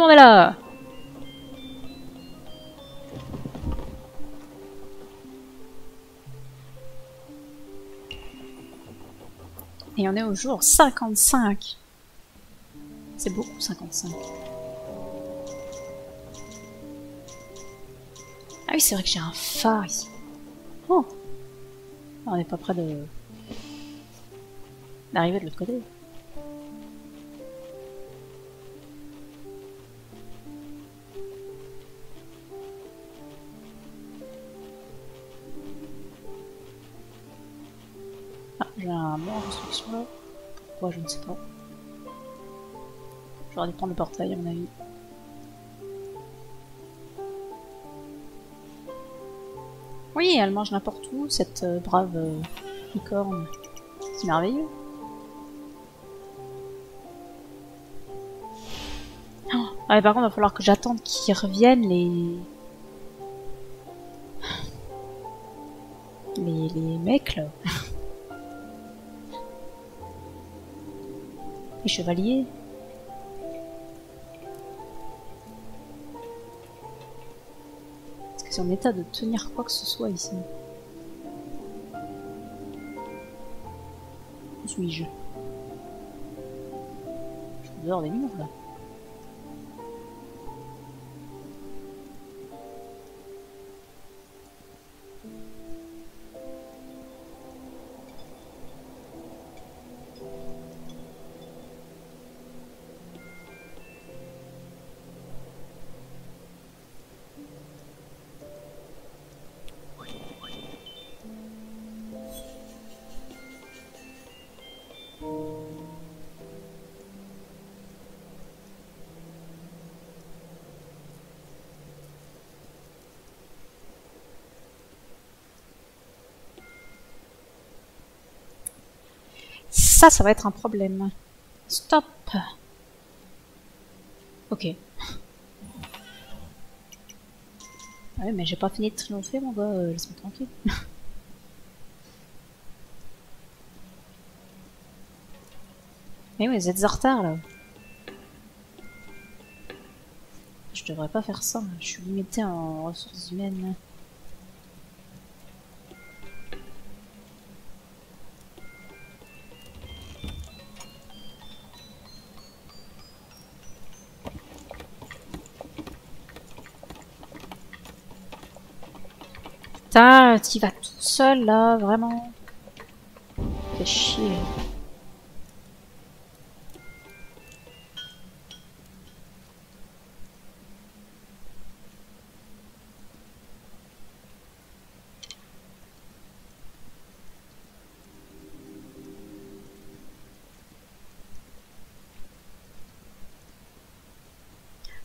monde est là. Et on est au jour 55. C'est beaucoup, 55. Ah oui, c'est vrai que j'ai un phare ici. Oh, on n'est pas près d'arriver de l'autre côté. Ah, j'ai un mur en construction là. Pourquoi, je ne sais pas. J'aurais dû prendre le portail à mon avis. Oui, elle mange n'importe où, cette brave licorne. C'est merveilleux. Oh, ah, par contre, il va falloir que j'attende qu'ils reviennent les mecs là. Les chevaliers. Est-ce que c'est en état de tenir quoi que ce soit ici? Où suis-je? Je suis dehors des murs là. Ça va être un problème. Stop. Ok. Ouais, mais j'ai pas fini de triompher, mon gars. Laisse-moi tranquille. Mais oui, vous êtes en retard là. Je devrais pas faire ça. Je suis limitée en ressources humaines. Putain, t'y vas tout seul là, vraiment. Fais chier.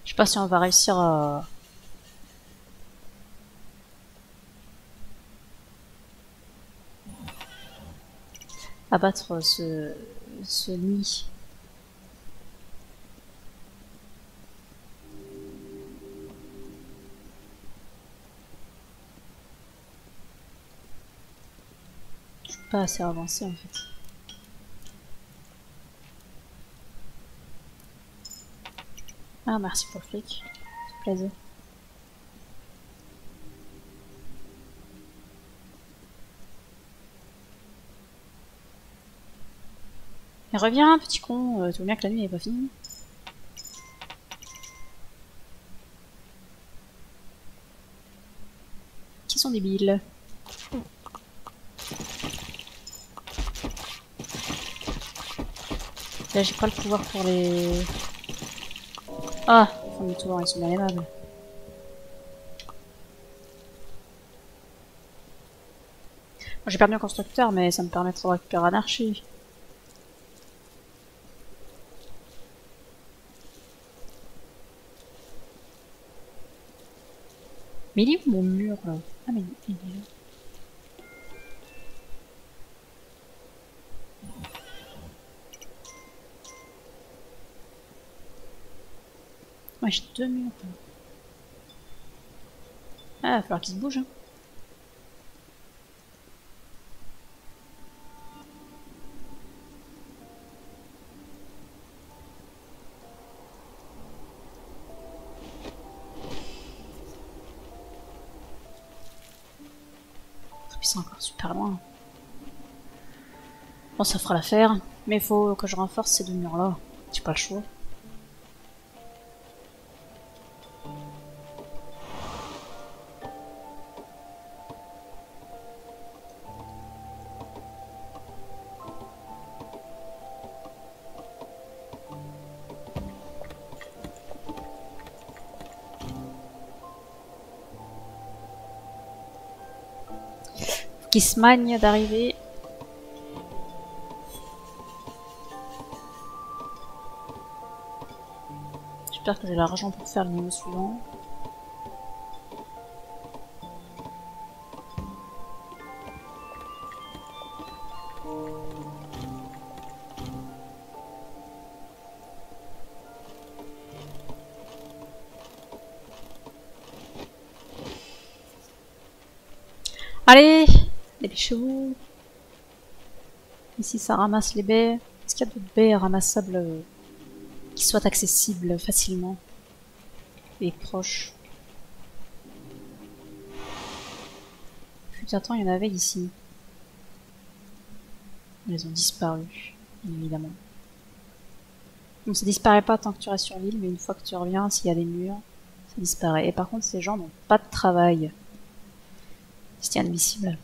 Je sais pas si on va réussir à battre ce nid. Je suis pas assez avancé en fait. Ah, merci pour le flic. Ça fait plaisir. Mais reviens, petit con, tu vois bien que la nuit n'est pas finie. Qui sont débiles? Là, j'ai pas le pouvoir pour les... Ah, ils font du tour, ils sont bien aimables. J'ai perdu un constructeur, mais ça me permettra de récupérer un archer. Mais il est où mon mur là? Ah mais il est là. Ouais, j'ai deux murs là. Ah, il va falloir qu'il se bouge. Hein. Puis c'est encore super loin. Bon, ça fera l'affaire. Mais il faut que je renforce ces deux murs-là. J'ai pas le choix. Qui se magne d'arriver. J'espère que j'ai l'argent pour faire le niveau suivant. Allez! Dépêchez-vous. Ici ça ramasse les baies. Est-ce qu'il y a d'autres baies ramassables qui soient accessibles facilement et proches? Putain, attends, il y en avait ici. Elles ont disparu, évidemment. Donc ça disparaît pas tant que tu restes sur l'île, mais une fois que tu reviens, s'il y a des murs, ça disparaît. Et par contre, ces gens n'ont pas de travail. C'est inadmissible.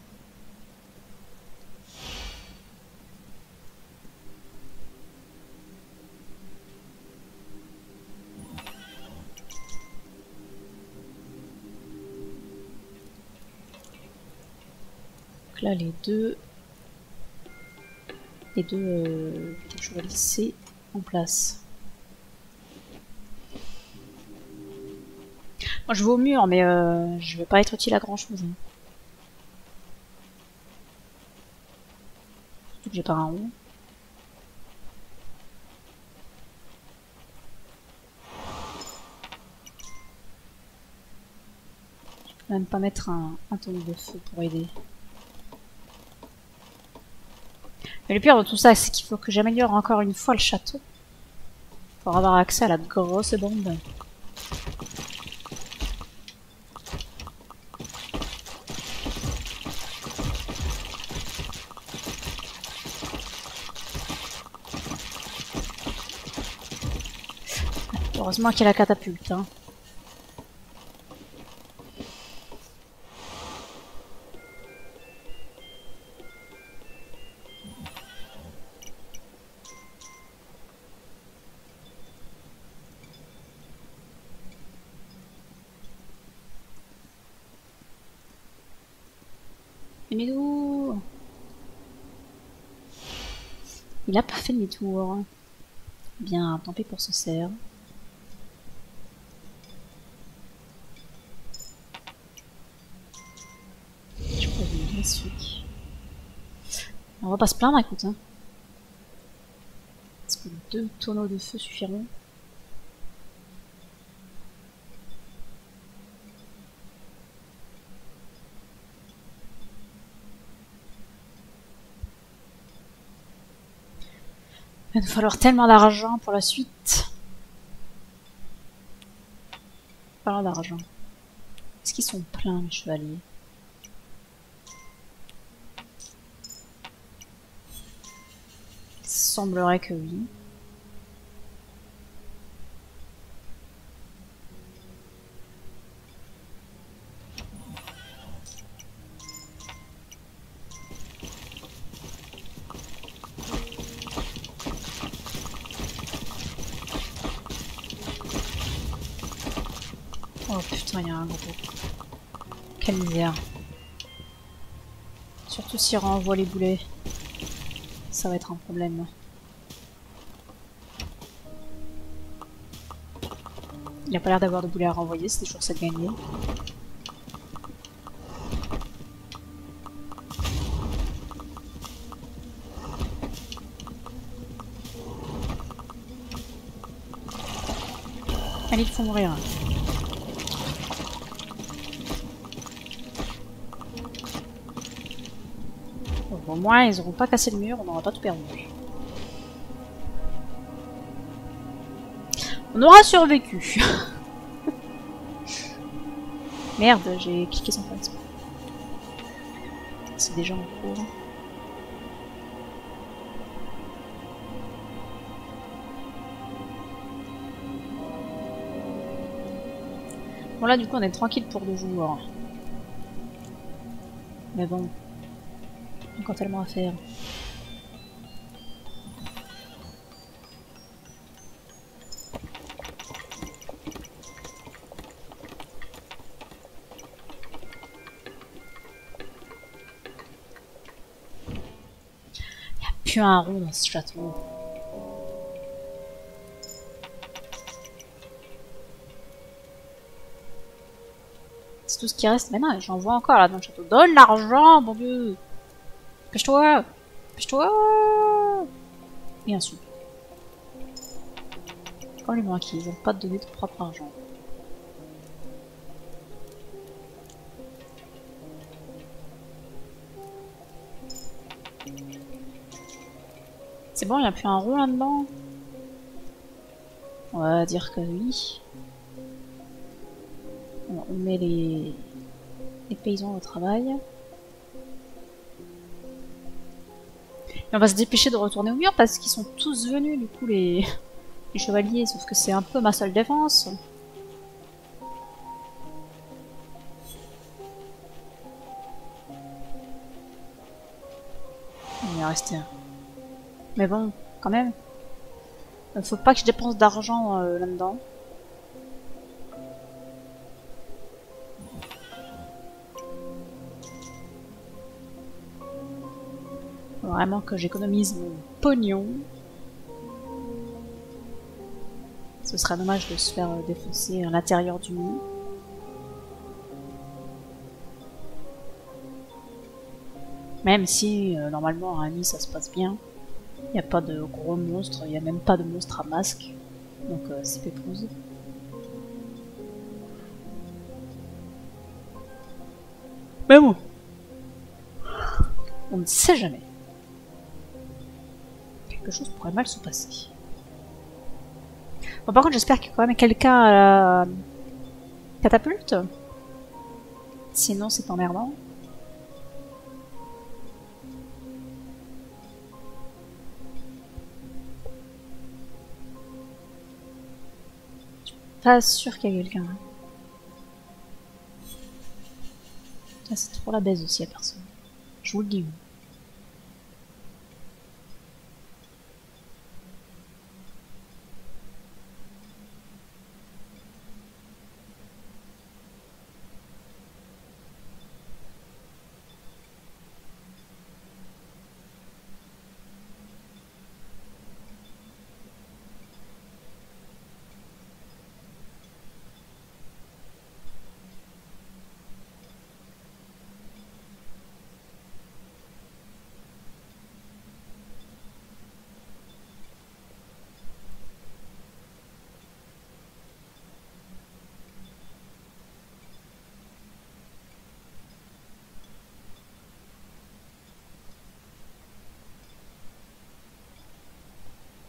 Donc là, les deux je vais laisser en place. Moi, je vais au mur, mais je vais pas être utile à grand chose. Hein. Surtout que j'ai pas un rond. Je peux même pas mettre un tonneau de feu pour aider. Mais le pire de tout ça, c'est qu'il faut que j'améliore encore une fois le château pour avoir accès à la grosse bombe. Heureusement qu'il y a la catapulte. Hein. Mais d'où? Il a pas fait demi-tour. Bien, tant pis pour ce cerf. Je peux venir ici. On va pas se plaindre, écoute. Hein. Est-ce que 2 tonneaux de feu suffiront? Il va nous falloir tellement d'argent pour la suite. Pas d'argent. Est-ce qu'ils sont pleins, les chevaliers? Il semblerait que oui. Oh putain, il y a un gros. Quelle misère. Surtout s'il renvoie les boulets. Ça va être un problème. Il a pas l'air d'avoir de boulets à renvoyer, c'est toujours ça de gagner. Allez, il faut mourir. Au moins, ils n'auront pas cassé le mur, on n'aura pas tout perdu. On aura survécu. Merde, j'ai cliqué sans faire exprès. C'est déjà en cours. Bon là du coup on est tranquille pour 2 jours. Mais bon, encore tellement à faire. Il n'y a plus un rond dans ce château. C'est tout ce qui reste. Mais non, j'en vois encore là dans le château. Donne l'argent, mon dieu! Pêche-toi! Pêche-toi! Et ensuite. Comme les banquiers, ils n'ont pas donné de propre argent. C'est bon, il n'y a plus un rond là-dedans? On va dire que oui. On met les paysans au travail. Et on va se dépêcher de retourner au mur parce qu'ils sont tous venus du coup les chevaliers, sauf que c'est un peu ma seule défense. Il va rester un. Mais bon, quand même. Faut pas que je dépense d'argent là-dedans. Faut vraiment que j'économise mon pognon. Ce serait dommage de se faire défoncer à l'intérieur du mur. Même si normalement à Annie ça se passe bien. Il n'y a pas de gros monstres, il n'y a même pas de monstres à masque. Donc c'est pépouze. Mais bon. On ne sait jamais. Quelque chose pourrait mal se passer. Bon, par contre, j'espère qu'il y a quand même quelqu'un à la catapulte. Sinon, c'est emmerdant. Je suis pas sûre qu'il y a quelqu'un. Ça, c'est trop la baise aussi à personne. Je vous le dis.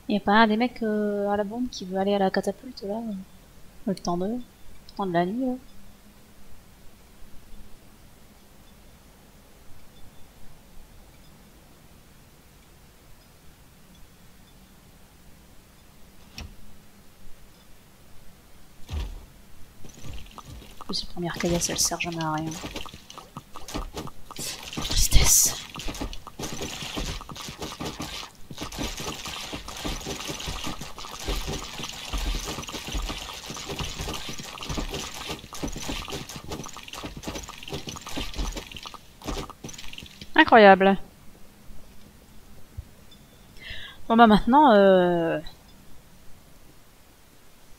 Y a pas un des mecs à la bombe qui veut aller à la catapulte là? Le temps de la nuit là? En plus, cette première caillasse elle sert jamais à rien. Tristesse. Incroyable. Bon bah maintenant,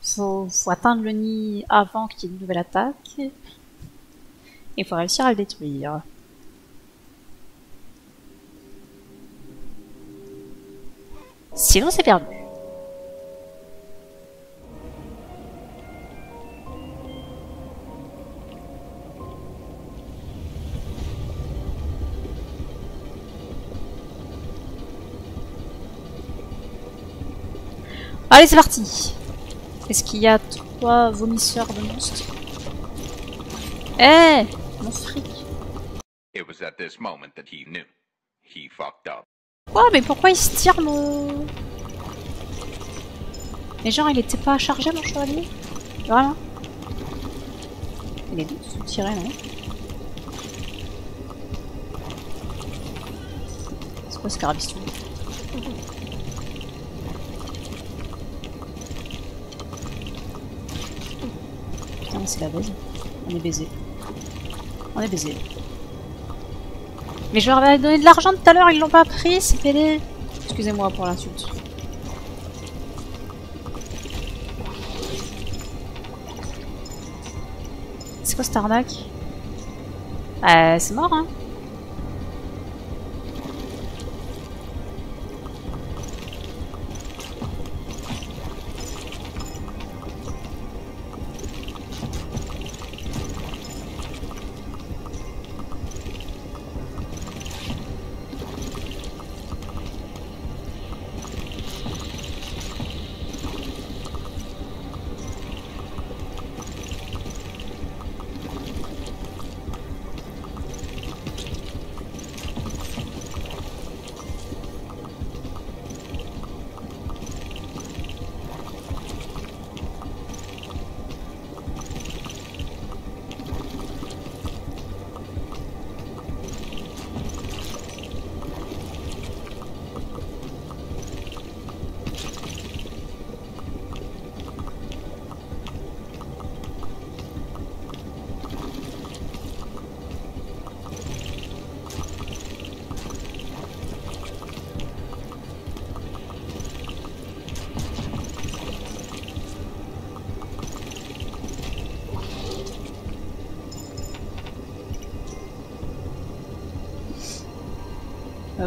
faut atteindre le nid avant qu'il y ait une nouvelle attaque. Et il faut réussir à le détruire. Sinon c'est perdu. Allez, c'est parti. Est-ce qu'il y a 3 vomisseurs de monstres? Eh, mon fric. was at this moment that he knew. He fucked up. Quoi? Mais pourquoi il se tire mon... Mais genre il était pas chargé mon chevalier? Vraiment? Il est tout sous-tiré, non? C'est quoi ce carabiston? Putain, c'est la baise. On est baisé. On est baisé. Mais je leur avais donné de l'argent tout à l'heure, ils l'ont pas pris, c'est pédé. Excusez-moi pour l'insulte. C'est quoi cette arnaque? C'est mort, hein.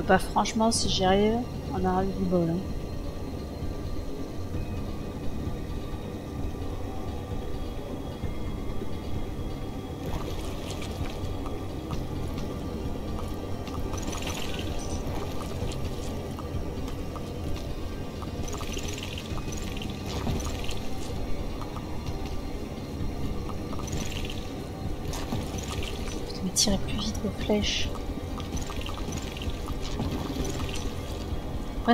Bah franchement, si j'y arrive, on aura eu du bol. Hein. Putain, mais tirez plus vite vos flèches.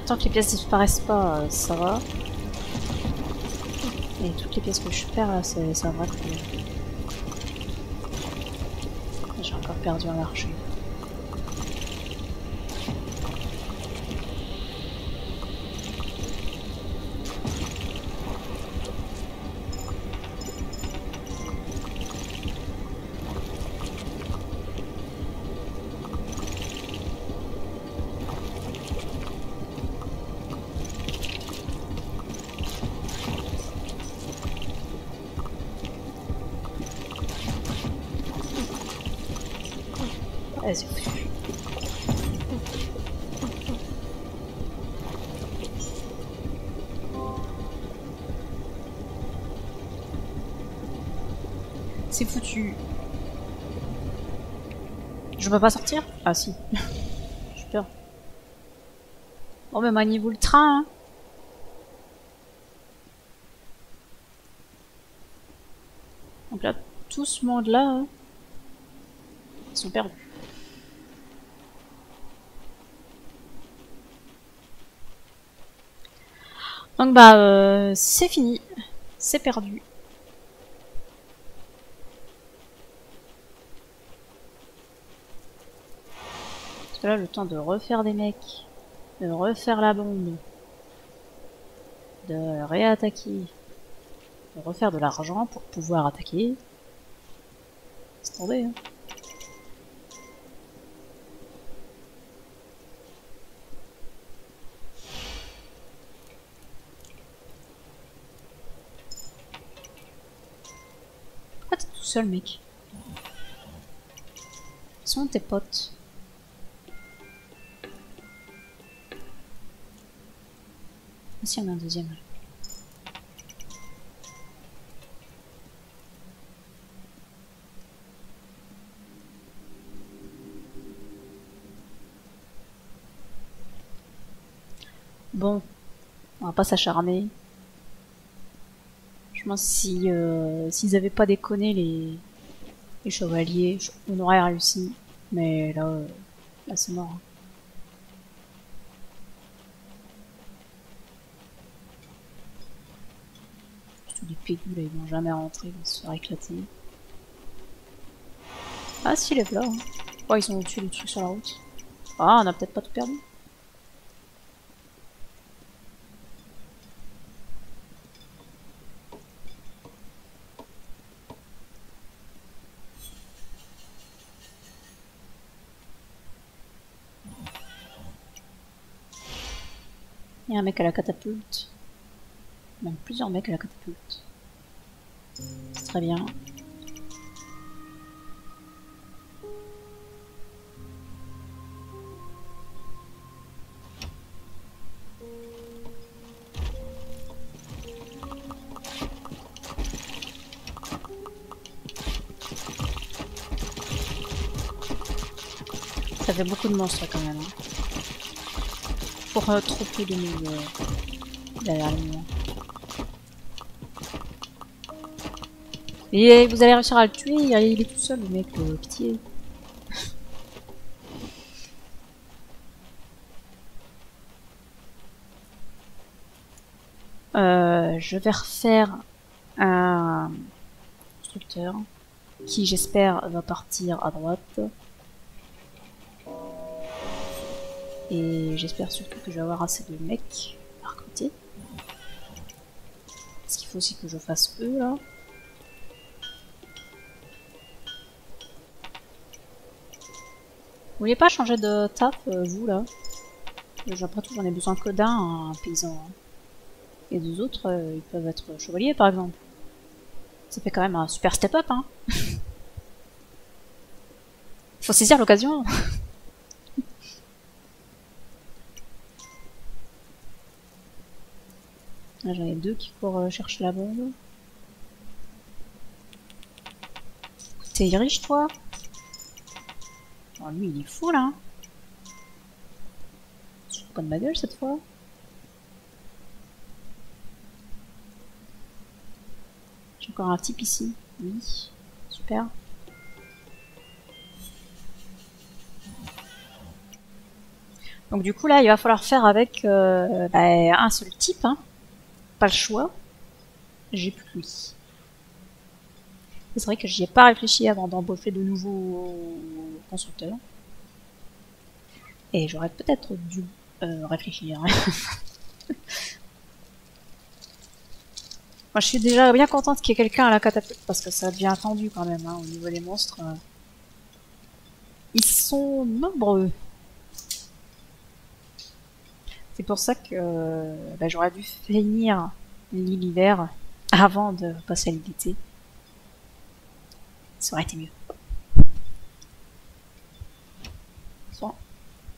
Tant que les pièces disparaissent pas, ça va. Et toutes les pièces que je perds là, c'est un vrai coup. J'ai encore perdu un archer. Vas-y. C'est foutu. Je peux pas sortir? Ah si. J'ai peur. Bon mais maniez-vous le train hein. Donc là, tout ce monde là, hein, ils sont perdus. Donc bah c'est fini, c'est perdu. Parce que là le temps de refaire des mecs, de refaire la bombe, de réattaquer, de refaire de l'argent pour pouvoir attaquer. C'est tombé hein. Pourquoi t'es tout seul, mec? Ils sont tes potes. Ah si, on a un deuxième. Bon, on va pas s'acharner. Je pense si s'ils avaient pas déconné les chevaliers, on aurait réussi. Mais là, là c'est mort. Hein. Tous les pégus là, ils vont jamais rentrer, ils vont se faire éclater. Ah si, les là. Hein. Oh, ils ont tué les trucs sur la route. Ah, on a peut-être pas tout perdu. Il y a un mec à la catapulte. Même plusieurs mecs à la catapulte. C'est très bien. Ça fait beaucoup de monstres quand même. Hein. Pour trop peu de nous derrière les murs. Et vous allez réussir à le tuer, il est tout seul le mec, pitié. Je vais refaire un constructeur qui j'espère va partir à droite. Et j'espère surtout que je vais avoir assez de mecs à recruter. Parce qu'il faut aussi que je fasse eux là. Vous voulez pas changer de taf, vous là? Après tout, j'en ai besoin que d'un, un paysan. Hein. Et deux autres, ils peuvent être chevaliers par exemple. Ça fait quand même un super step-up, hein. Faut saisir l'occasion. Là, j'en ai deux qui courent chercher la bombe. T'es riche, toi? Oh, lui, il est fou, là. Je suis pas de ma gueule, cette fois. J'ai encore un type ici. Oui. Super. Donc du coup, là, il va falloir faire avec un seul type, hein. Pas le choix. J'ai plus que lui. C'est vrai que j'y ai pas réfléchi avant d'embaucher de nouveaux constructeurs. Et j'aurais peut-être dû réfléchir. Moi, je suis déjà bien contente qu'il y ait quelqu'un à la catapulte parce que ça devient tendu quand même, hein, au niveau des monstres. Ils sont nombreux. C'est pour ça que j'aurais dû finir l'hiver avant de passer à l'été. Ça aurait été mieux.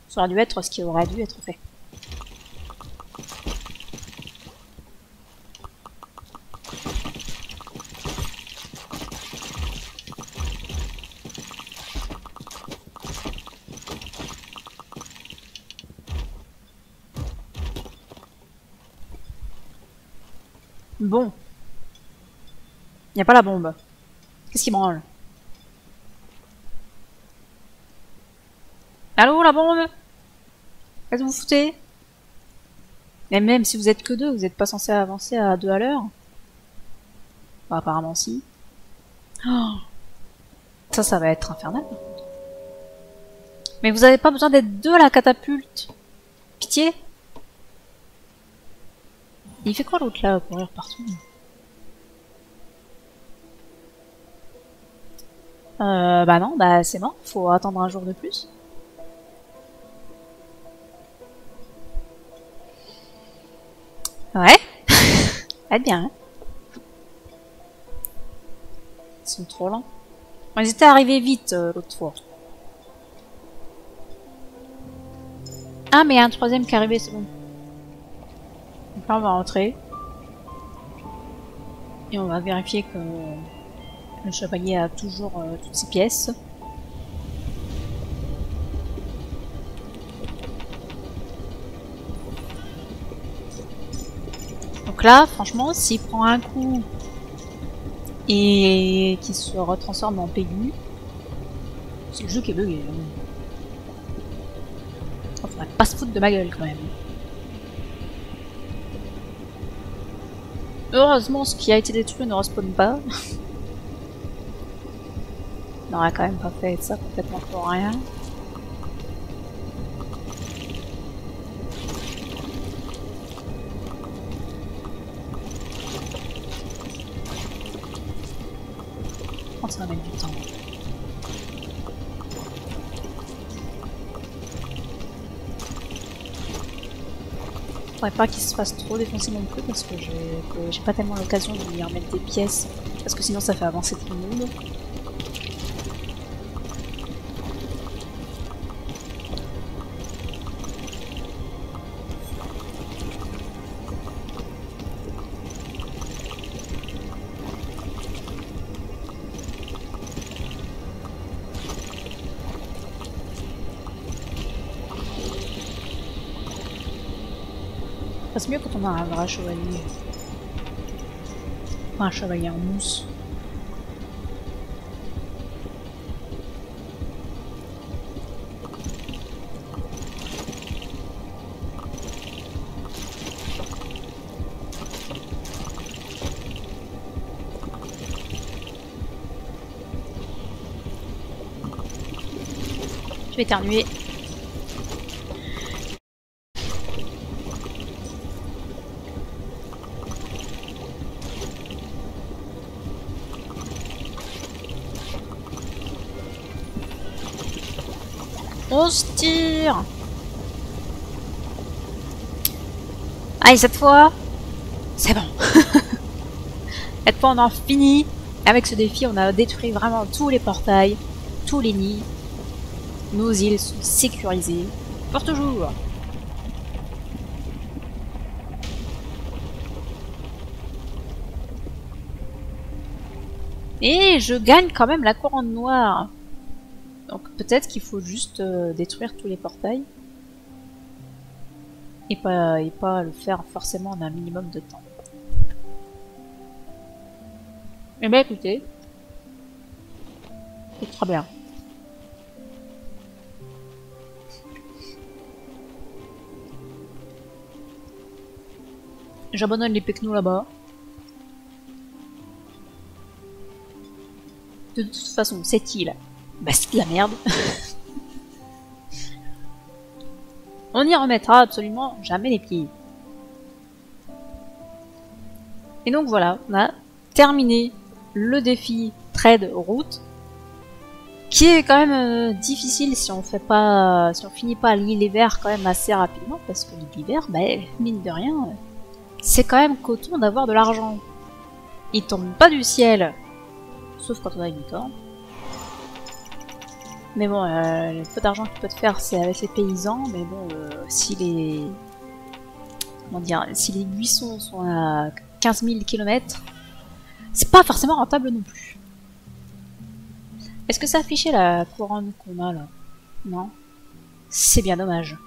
Ça aurait dû être ce qui aurait dû être fait. Bon. Y a pas la bombe. Qu'est-ce qui branle? Allô, la bombe? Qu'est-ce que vous foutez? Mais même si vous êtes que deux, vous n'êtes pas censé avancer à 2 à l'heure? Bah, apparemment si. Oh, ça va être infernal. Mais vous avez pas besoin d'être deux à la catapulte. Pitié. Il fait quoi l'autre là à courir partout? Bah non, bah c'est mort, faut attendre un jour de plus. Ouais. Va être bien, hein. Ils sont trop lents. Ils étaient arrivés vite l'autre fois. Ah mais il y a un troisième qui est arrivé, c'est bon. Donc là on va rentrer. Et on va vérifier que le chevalier a toujours toutes ses pièces. Donc là, franchement, s'il prend un coup et qu'il se retransforme en Pégu, C'est le jeu qui est bugué. On faudrait pas se foutre de ma gueule quand même. Heureusement, ce qui a été détruit ne respawn pas. On n'aurait quand même pas fait ça complètement pour rien. Oh, ça va mettre du temps. Faudrait pas qu'il se fasse trop défoncer non plus parce que j'ai pas tellement l'occasion de lui remettre des pièces parce que sinon ça fait avancer tout le monde. C'est mieux quand on a un vrai chevalier. Enfin, un chevalier en mousse. Je vais éternuer. On se tire. Allez, cette fois, c'est bon. Cette fois, on en finit. Avec ce défi, on a détruit vraiment tous les portails, tous les nids. Nos îles sont sécurisées pour toujours. Et je gagne quand même la couronne noire. Donc peut-être qu'il faut juste détruire tous les portails. Et pas le faire forcément en un minimum de temps. Eh bien écoutez. C'est très bien. J'abandonne les pecnos là-bas. De toute façon, cette île, bah c'est de la merde. On n'y remettra absolument jamais les pieds. Et donc voilà, on a terminé le défi trade route, qui est quand même difficile si on fait pas, si on finit pas l'île hiver quand même assez rapidement, parce que l'île hiver, bah mine de rien, c'est quand même coton d'avoir de l'argent. Il tombe pas du ciel, sauf quand on a du temps. Mais bon, le peu d'argent qu'il peut te faire, c'est avec les paysans. Mais bon, si les... Comment dire, si les buissons sont à 15 000 km, c'est pas forcément rentable non plus. Est-ce que ça affichait la couronne qu'on a là? Non. C'est bien dommage.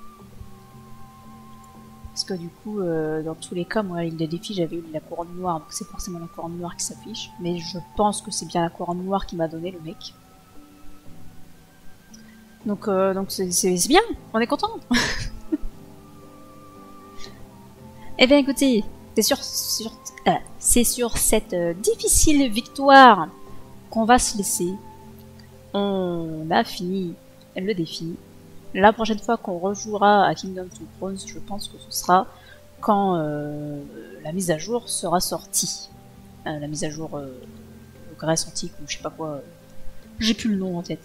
Parce que du coup, dans tous les cas, moi, à l'île des défis, j'avais eu la couronne noire. Donc c'est forcément la couronne noire qui s'affiche. Mais je pense que c'est bien la couronne noire qui m'a donné le mec. Donc c'est bien, on est content. Eh bien écoutez, c'est sur cette difficile victoire qu'on va se laisser. On a fini le défi. La prochaine fois qu'on rejouera à Kingdom of Thrones, je pense que ce sera quand la mise à jour sera sortie. La mise à jour Grèce antique ou je sais pas quoi. J'ai plus le nom en tête.